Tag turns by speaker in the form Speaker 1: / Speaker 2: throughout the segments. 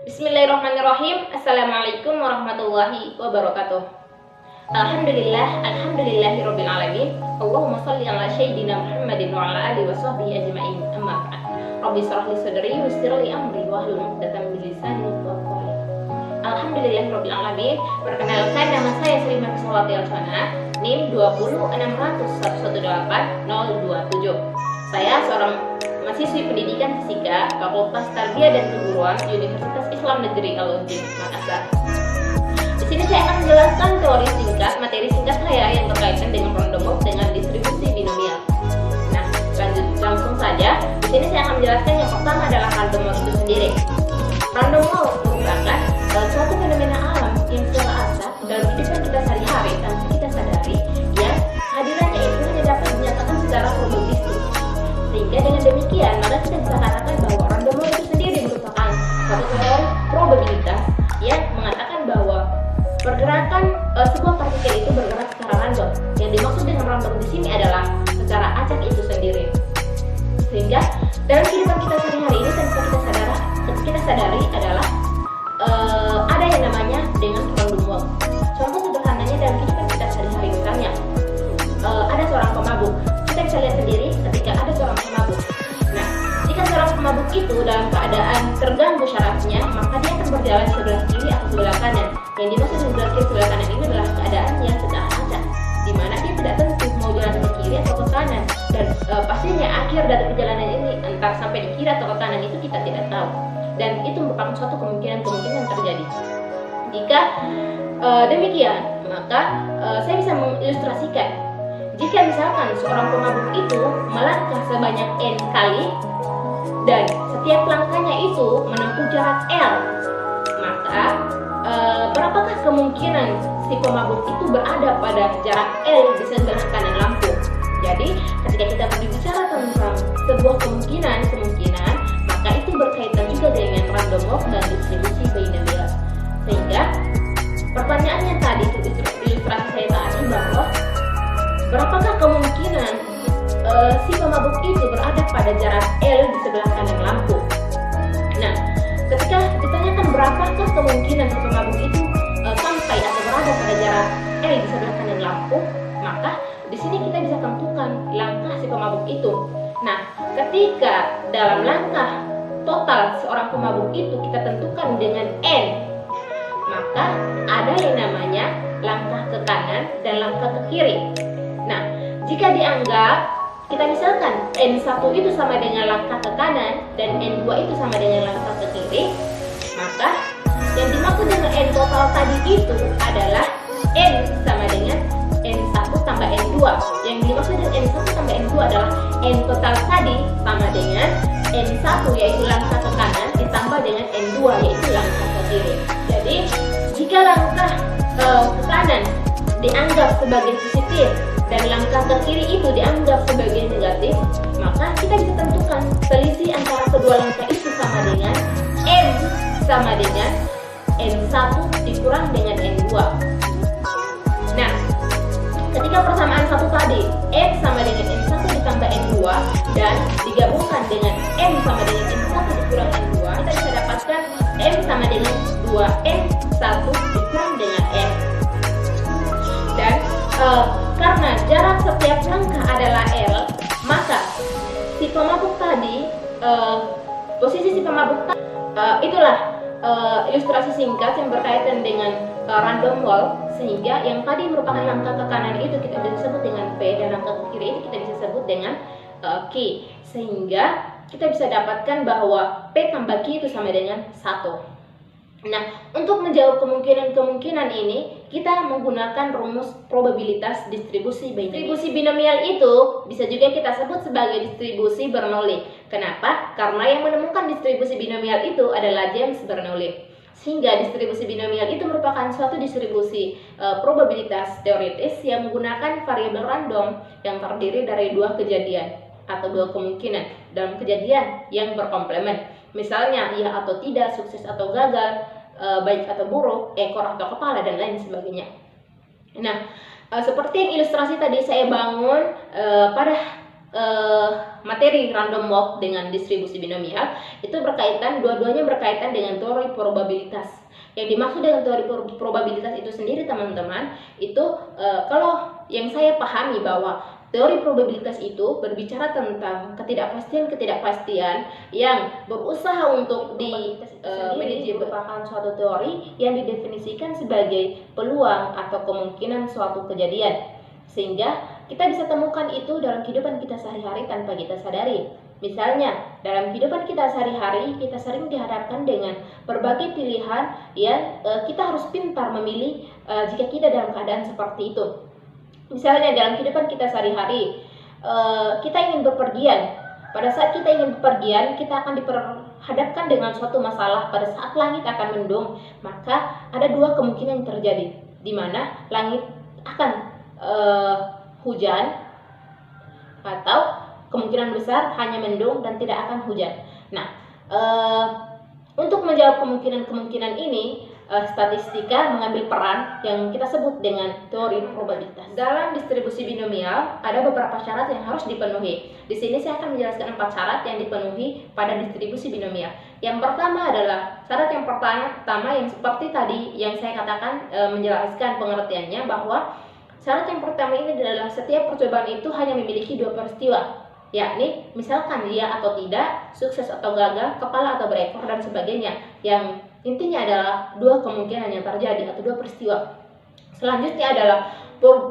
Speaker 1: Bismillahirrahmanirrahim. Assalamualaikum warahmatullahi wabarakatuh. Alhamdulillahirabbil alamin. Allahumma shalli ala sayyidina Muhammadin wa ala alihi washabbihi ajmain. Amma ba'd. Rabbi shrah li sadri wa yassir li amri wa hlul 'uqdatam min lisani yafqahu qawli. Alhamdulillahirabbil alamin. Perkenalkan, nama saya Sri Markusawati Alsana, NIM 2061118-027. Saya seorang mahasiswi pendidikan fisika Fakultas Tarbiyah dan Keguruan Universitas Islam Negeri Al-Uddin, Makassar. Di sini saya akan menjelaskan teori singkat, materi singkat saya yang berkaitan dengan random walk dengan distribusi binomial. Nah, langsung saja. Di sini saya akan menjelaskan yang pertama adalah random walk itu sendiri. Random walk merupakan suatu fenomena alam yang secara asal dalam kehidupan kita sehari-hari tanpa kita sadari, yang kehadirannya itu hanya dapat dinyatakan secara probabilistik. Sehingga dengan demikian, maka kita bisa katakan bahwa random walk itu sendiri merupakan suatu teori probabilitas yang mengatakan bahwa pergerakan sebuah partikel itu bergerak secara random. Yang dimaksud dengan random di sini adalah secara acak itu sendiri. Sehingga dalam kehidupan kita sehari-hari ini tanpa kita sadari adalah ada yang namanya dengan random walk. Contoh sederhananya dalam kehidupan kita sehari-hari, misalnya ada seorang pemabuk. Kita bisa lihat sendiri ketika ada seorang pemabuk. Nah, jika seorang pemabuk itu dalam keadaan terganggu syarafnya, maka dia akan berjalan sebelah kiri atau sebelah kanan. Yang dimaksud sebelah kiri sebelah kanan ini adalah keadaan yang secara acak, di mana dia tidak tentu mau jalan ke kiri atau ke kanan. Dan pastinya akhir dari perjalanan ini entah sampai di kiri atau ke kanan itu kita tidak tahu. Dan itu merupakan suatu kemungkinan terjadi. Jika demikian, maka saya bisa mengilustrasikan. Jika misalkan seorang pemabuk itu melangkah sebanyak N kali dan setiap langkahnya itu menempuh jarak L, maka berapakah kemungkinan si pemabuk itu berada pada jarak L di sebelah kanan lampu? Jadi ketika kita berbicara tentang sebuah kemungkinan, maka itu berkaitan juga dengan random walk dan distribusi binomial. Sehingga pertanyaannya tadi, ilustrasi saya tadi, bahwa berapakah kemungkinan si pemabuk itu berada pada jarak L di sebelah kanan lampu? Nah, ketika ditanyakan berapakah kemungkinan si pemabuk itu sampai atau berada pada jarak L di sebelah kanan lampu, maka di sini kita bisa tentukan langkah si pemabuk itu. Nah, ketika dalam langkah total seorang pemabuk itu kita tentukan dengan N, maka ada yang namanya langkah ke kanan dan langkah ke kiri. Nah, jika dianggap kita misalkan N1 itu sama dengan langkah ke kanan dan N2 itu sama dengan langkah ke kiri, maka yang dimaksud dengan N total tadi itu adalah N sama dengan N1 tambah N2. Yang dimaksud dengan N1 tambah N2 adalah N total tadi sama dengan N1 yaitu langkah ke kanan ditambah dengan N2 yaitu langkah ke kiri. Jadi jika langkah ke kanan dianggap sebagai positif dan langkah ke kiri itu dianggap sebagai negatif, maka kita bisa tentukan selisih antara kedua langkah itu sama dengan N sama dengan N1 dikurang dengan N2. Nah, ketika persamaan satu tadi N sama dengan N1 ditambah N2 dan digabungkan dengan N sama dengan N1 dikurang N2, kita bisa dapatkan N sama dengan 2N1 dikurang dengan N. Dan karena jarak setiap langkah adalah L, maka si pemabuk tadi, posisi si pemabuk tadi, itulah ilustrasi singkat yang berkaitan dengan random walk. Sehingga yang tadi merupakan langkah ke kanan itu kita bisa sebut dengan P, dan langkah ke kiri itu kita bisa sebut dengan Q. Sehingga kita bisa dapatkan bahwa P tambah Q itu sama dengan 1. Nah, untuk menjawab kemungkinan ini, kita menggunakan rumus probabilitas distribusi binomial. Distribusi binomial itu bisa juga kita sebut sebagai distribusi Bernoulli. Kenapa? Karena yang menemukan distribusi binomial itu adalah James Bernoulli. Sehingga distribusi binomial itu merupakan suatu distribusi probabilitas teoritis yang menggunakan variabel random yang terdiri dari dua kejadian atau dua kemungkinan dalam kejadian yang berkomplement. Misalnya iya atau tidak, sukses atau gagal, baik atau buruk, ekor atau kepala, dan lain sebagainya. Nah, seperti yang ilustrasi tadi saya bangun pada materi random walk dengan distribusi binomial itu dua-duanya berkaitan dengan teori probabilitas. Yang dimaksud dengan teori probabilitas itu sendiri teman-teman, itu kalau yang saya pahami bahwa teori probabilitas itu berbicara tentang ketidakpastian yang berusaha untuk merupakan suatu teori yang didefinisikan sebagai peluang atau kemungkinan suatu kejadian, sehingga kita bisa temukan itu dalam kehidupan kita sehari-hari tanpa kita sadari. Misalnya, dalam kehidupan kita sehari-hari, kita sering dihadapkan dengan berbagai pilihan yang kita harus pintar memilih jika kita dalam keadaan seperti itu. Misalnya, dalam kehidupan kita sehari-hari, kita ingin bepergian. Pada saat kita ingin bepergian, kita akan diperhadapkan dengan suatu masalah pada saat langit akan mendung. Maka ada dua kemungkinan yang terjadi, di mana langit akan hujan, atau kemungkinan besar hanya mendung dan tidak akan hujan. Nah, untuk menjawab kemungkinan ini, statistika mengambil peran yang kita sebut dengan teori probabilitas. Dalam distribusi binomial ada beberapa syarat yang harus dipenuhi. Di sini saya akan menjelaskan 4 syarat yang dipenuhi pada distribusi binomial. Yang pertama adalah syarat yang pertama yang seperti tadi yang saya katakan, menjelaskan pengertiannya, bahwa syarat yang pertama ini adalah setiap percobaan itu hanya memiliki 2 peristiwa, yakni misalkan dia atau tidak, sukses atau gagal, kepala atau berekor, dan sebagainya. Yang intinya adalah 2 kemungkinan yang terjadi atau 2 peristiwa. Selanjutnya adalah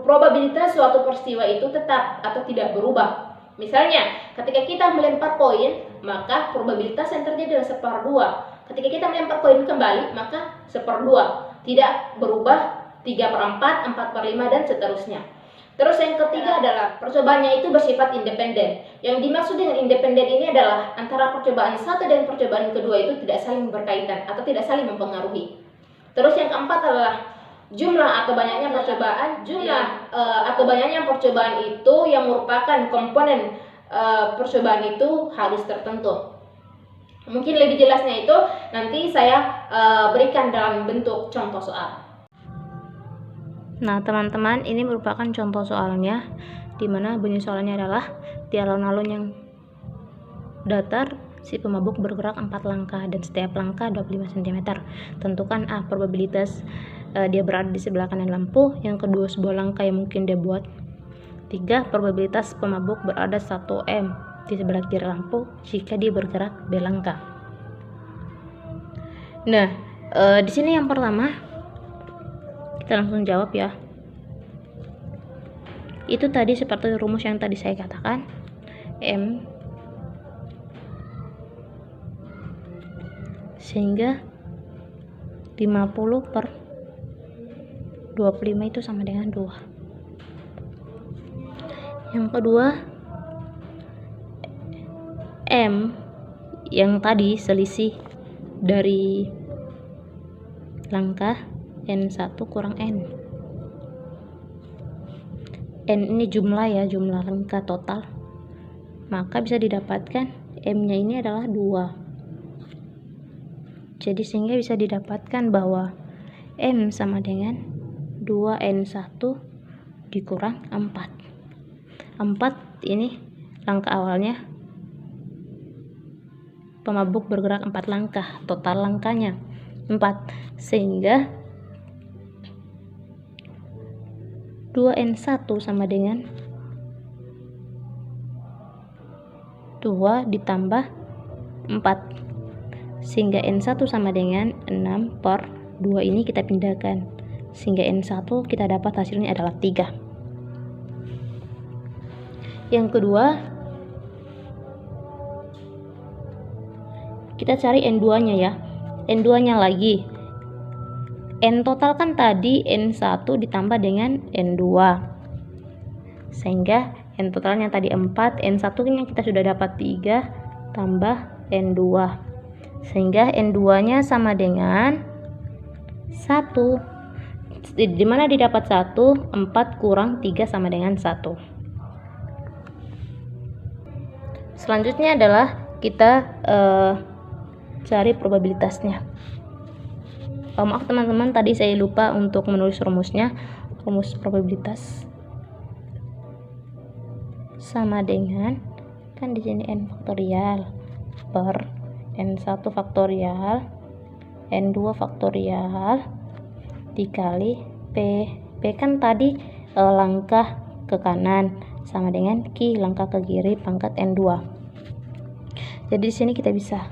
Speaker 1: probabilitas suatu peristiwa itu tetap atau tidak berubah. Misalnya, ketika kita melempar koin, maka probabilitas yang terjadi adalah 1/2. Ketika kita melempar koin kembali, maka 1/2. Tidak berubah 3/4, 4/5, dan seterusnya. Terus yang ketiga adalah percobaannya itu bersifat independen. Yang dimaksud dengan independen ini adalah antara percobaan satu dan percobaan kedua itu tidak saling berkaitan atau tidak saling mempengaruhi. Terus yang keempat adalah jumlah atau banyaknya percobaan. Atau banyaknya percobaan itu yang merupakan komponen percobaan itu harus tertentu. Mungkin lebih jelasnya itu nanti saya berikan dalam bentuk contoh soal.
Speaker 2: Nah teman-teman, ini merupakan contoh soalnya, dimana bunyi soalnya adalah di alun-alun yang datar si pemabuk bergerak 4 langkah dan setiap langkah 25 cm. Tentukan A, probabilitas dia berada di sebelah kanan lampu. Yang kedua, sebuah langkah yang mungkin dia buat. 3, probabilitas pemabuk berada 1 M di sebelah kiri lampu jika dia bergerak B langkah. Nah, di sini yang pertama kita langsung jawab ya. Itu tadi seperti rumus yang tadi saya katakan, M sehingga 50/25 itu sama dengan 2. Yang kedua, M yang tadi selisih dari langkah N1 kurang N. N ini jumlah ya, jumlah langkah total. Maka bisa didapatkan M-nya ini adalah 2. Jadi sehingga bisa didapatkan bahwa M sama dengan 2N1 dikurang 4. 4 ini langkah awalnya. Pemabuk bergerak 4 langkah, total langkahnya 4. Sehingga 2N1 sama dengan 2 ditambah 4, sehingga N1 sama dengan 6/2. Ini kita pindahkan sehingga N1 kita dapat hasilnya adalah 3. Yang kedua, kita cari N2 nya ya. N2 nya lagi, N total kan tadi N1 ditambah dengan N2, sehingga N totalnya tadi 4, N1 nya kita sudah dapat 3 tambah N2, sehingga N2 nya sama dengan 1. Dimana didapat 1, 4 kurang 3 sama dengan 1. Selanjutnya adalah kita cari probabilitasnya. Maaf teman-teman, tadi saya lupa untuk menulis rumusnya. Rumus probabilitas sama dengan, kan di sini n faktorial per n1 faktorial n2 faktorial dikali p. P kan tadi langkah ke kanan sama dengan Q langkah ke kiri pangkat n2. Jadi di sini kita bisa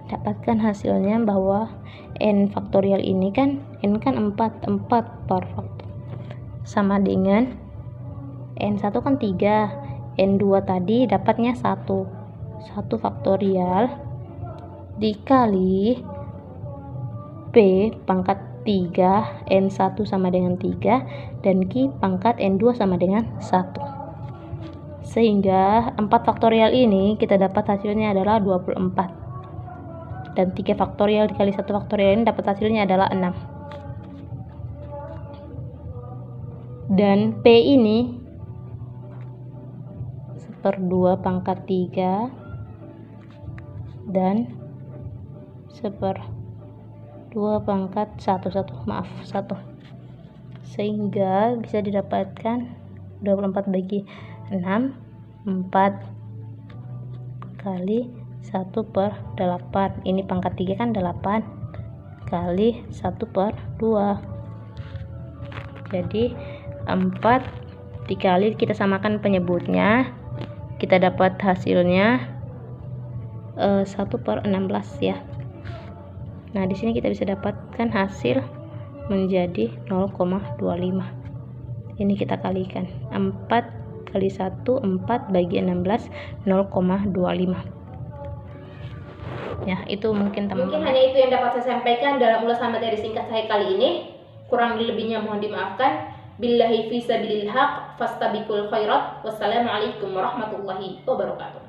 Speaker 2: dapatkan hasilnya bahwa n faktorial ini kan n kan 4 per faktor sama dengan n1 kan 3, n2 tadi dapatnya 1 faktorial dikali P pangkat 3, n1 sama dengan 3 dan Q pangkat n2 sama dengan 1. Sehingga 4 faktorial ini kita dapat hasilnya adalah 24. Dan 3 faktorial dikali 1 faktorial ini dapat hasilnya adalah 6. Dan P ini 1/2 pangkat 3 dan 1/2 pangkat 1. Sehingga bisa didapatkan 24 bagi 6, 4 kali 1/8. Ini pangkat 3 kan 8 kali 1/2. Jadi 4 dikali kita samakan penyebutnya, kita dapat hasilnya 1/16 ya. Nah, di sini kita bisa dapatkan hasil menjadi 0,25. Ini kita kalikan. 4 kali 1, 4 bagi 16, 0,25. Ya, itu mungkin teman-teman.
Speaker 1: Mungkin hanya itu yang dapat saya sampaikan dalam ulasan materi singkat saya kali ini. Kurang lebihnya mohon dimaafkan. Billahi fi sabilil haq fastabiqul khairat. Wassalamualaikum warahmatullahi wabarakatuh.